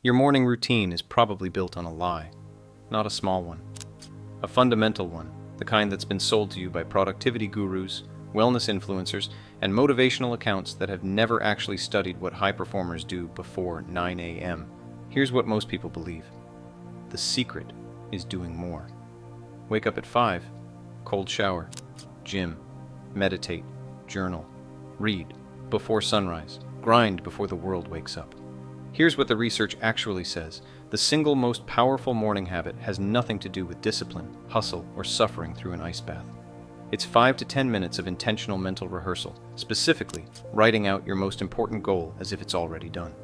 Your morning routine is probably built on a lie, not a small one. A fundamental one, the kind that's been sold to you by productivity gurus, wellness influencers, and motivational accounts that have never actually studied what high performers do before 9 a.m. Here's what most people believe. The secret is doing more. Wake up at 5, cold shower, gym, meditate, journal, read before sunrise, grind before the world wakes up. Here's what the research actually says. The single most powerful morning habit has nothing to do with discipline, hustle, or suffering through an ice bath. It's 5 to 10 minutes of intentional mental rehearsal, specifically writing out your most important goal as if it's already done.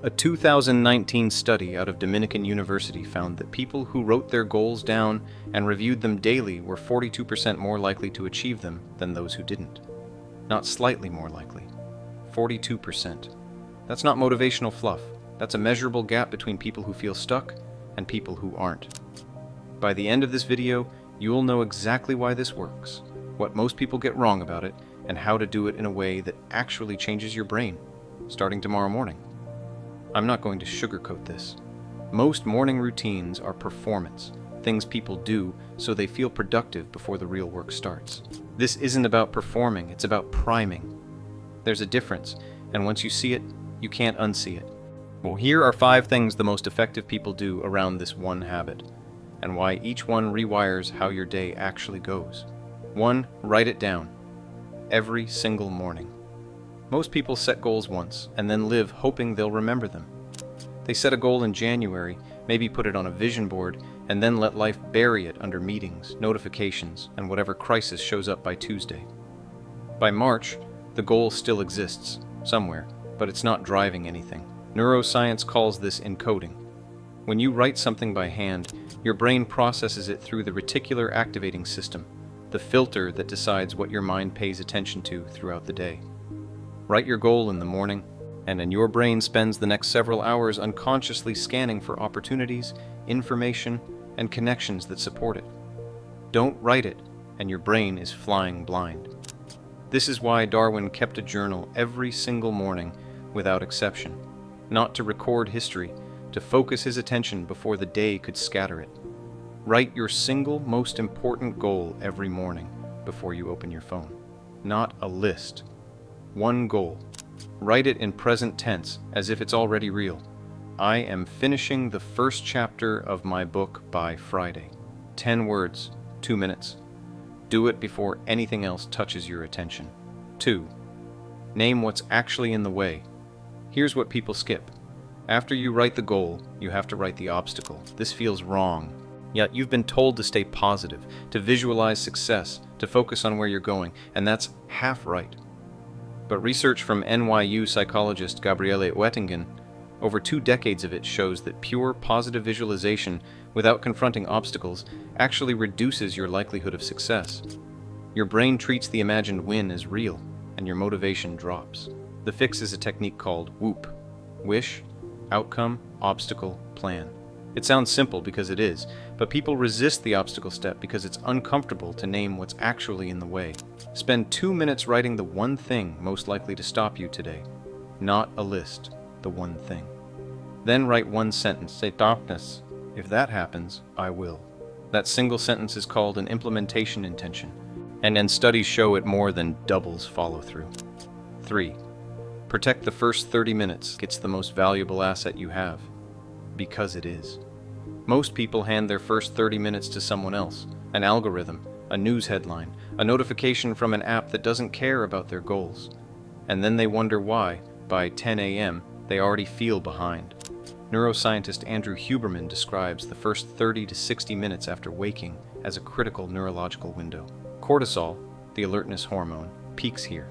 A 2019 study out of Dominican University found that people who wrote their goals down and reviewed them daily were 42% more likely to achieve them than those who didn't. Not slightly more likely. 42%. That's not motivational fluff. That's a measurable gap between people who feel stuck and people who aren't. By the end of this video, you'll know exactly why this works, what most people get wrong about it, and how to do it in a way that actually changes your brain, starting tomorrow morning. I'm not going to sugarcoat this. Most morning routines are performance, things people do so they feel productive before the real work starts. This isn't about performing, it's about priming. There's a difference, and once you see it, you can't unsee it. Well, here are 5 things the most effective people do around this one habit, and why each one rewires how your day actually goes. 1. Write it down. Every single morning. Most people set goals once, and then live hoping they'll remember them. They set a goal in January, maybe put it on a vision board, and then let life bury it under meetings, notifications, and whatever crisis shows up by Tuesday. By March, the goal still exists, somewhere, but it's not driving anything. Neuroscience calls this encoding. When you write something by hand, your brain processes it through the reticular activating system, the filter that decides what your mind pays attention to throughout the day. Write your goal in the morning, and then your brain spends the next several hours unconsciously scanning for opportunities, information, and connections that support it. Don't write it, and your brain is flying blind. This is why Darwin kept a journal every single morning without exception, not to record history, to focus his attention before the day could scatter it. Write your single most important goal every morning before you open your phone. Not a list. One goal. Write it in present tense as if it's already real. I am finishing the first chapter of my book by Friday. 10 words, 2 minutes. Do it before anything else touches your attention. 2. Name what's actually in the way. Here's what people skip. After you write the goal, you have to write the obstacle. This feels wrong. Yet you've been told to stay positive, to visualize success, to focus on where you're going, and that's half right. But research from NYU psychologist Gabriele Oettingen, over 2 decades of it, shows that pure positive visualization without confronting obstacles actually reduces your likelihood of success. Your brain treats the imagined win as real, and your motivation drops. The fix is a technique called WOOP. Wish, outcome, obstacle, plan. It sounds simple because it is, but people resist the obstacle step because it's uncomfortable to name what's actually in the way. Spend 2 minutes writing the one thing most likely to stop you today. Not a list, the one thing. Then write one sentence. Say, darkness. If that happens, I will. That single sentence is called an implementation intention, and studies show it more than doubles follow-through. 3. Protect the first 30 minutes. It's the most valuable asset you have. Because it is. Most people hand their first 30 minutes to someone else, an algorithm, a news headline, a notification from an app that doesn't care about their goals. And then they wonder why, by 10 a.m., they already feel behind. Neuroscientist Andrew Huberman describes the first 30 to 60 minutes after waking as a critical neurological window. Cortisol, the alertness hormone, peaks here.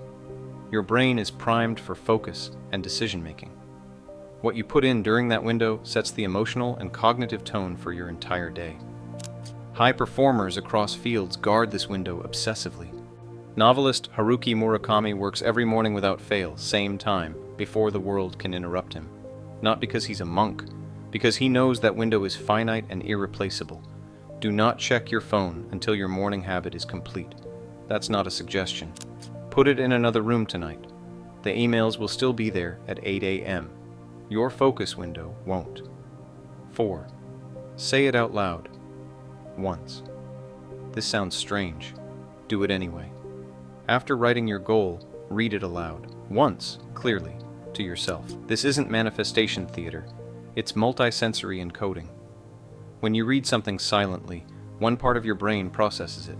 Your brain is primed for focus and decision-making. What you put in during that window sets the emotional and cognitive tone for your entire day. High performers across fields guard this window obsessively. Novelist Haruki Murakami works every morning without fail, same time, before the world can interrupt him. Not because he's a monk, because he knows that window is finite and irreplaceable. Do not check your phone until your morning habit is complete. That's not a suggestion. Put it in another room tonight. The emails will still be there at 8 a.m. Your focus window won't. 4. Say it out loud. Once. This sounds strange. Do it anyway. After writing your goal, read it aloud. Once, clearly, to yourself. This isn't manifestation theater. It's multisensory encoding. When you read something silently, one part of your brain processes it.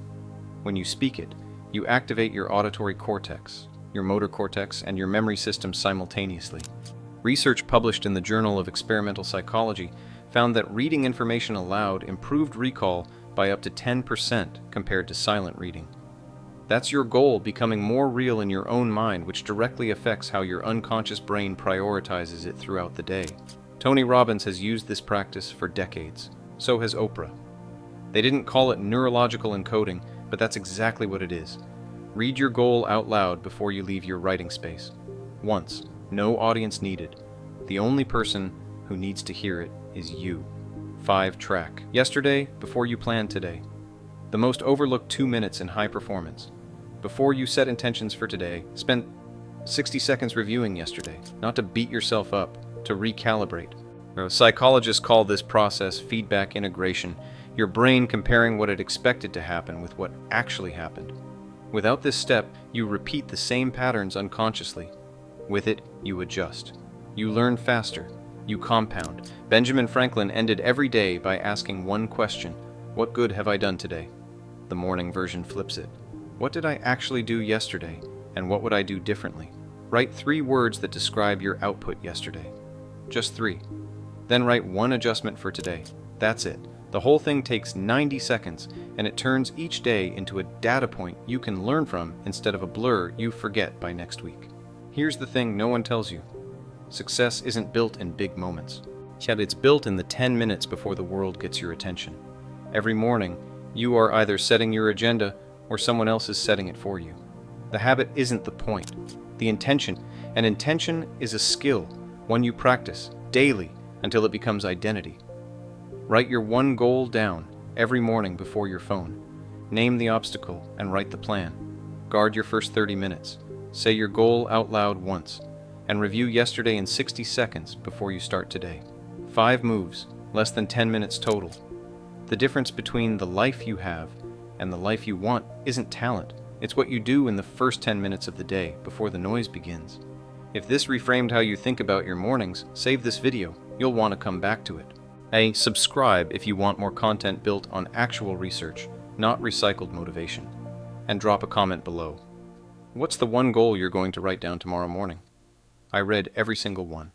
When you speak it, you activate your auditory cortex, your motor cortex, and your memory system simultaneously. Research published in the Journal of Experimental Psychology found that reading information aloud improved recall by up to 10% compared to silent reading. That's your goal becoming more real in your own mind, which directly affects how your unconscious brain prioritizes it throughout the day. Tony Robbins has used this practice for decades. So has Oprah. They didn't call it neurological encoding, but that's exactly what it is. Read your goal out loud before you leave your writing space. Once. No audience needed. The only person who needs to hear it is you. 5. Track. Yesterday, before you plan today. The most overlooked 2 minutes in high performance. Before you set intentions for today, spend 60 seconds reviewing yesterday, not to beat yourself up, to recalibrate. Psychologists call this process feedback integration, your brain comparing what it expected to happen with what actually happened. Without this step, you repeat the same patterns unconsciously. With it, you adjust. You learn faster. You compound. Benjamin Franklin ended every day by asking one question: what good have I done today? The morning version flips it. What did I actually do yesterday, and what would I do differently? Write 3 words that describe your output yesterday. Just 3. Then write 1 adjustment for today. That's it. The whole thing takes 90 seconds, and it turns each day into a data point you can learn from instead of a blur you forget by next week. Here's the thing no one tells you. Success isn't built in big moments. Yet it's built in the 10 minutes before the world gets your attention. Every morning, you are either setting your agenda or someone else is setting it for you. The habit isn't the point. The intention. And intention is a skill, one you practice daily until it becomes identity. Write your one goal down every morning before your phone. Name the obstacle and write the plan. Guard your first 30 minutes. Say your goal out loud once. And review yesterday in 60 seconds before you start today. 5 moves, less than 10 minutes total. The difference between the life you have and the life you want isn't talent. It's what you do in the first 10 minutes of the day before the noise begins. If this reframed how you think about your mornings, save this video. You'll want to come back to it. Subscribe if you want more content built on actual research, not recycled motivation. And drop a comment below. What's the one goal you're going to write down tomorrow morning? I read every single one.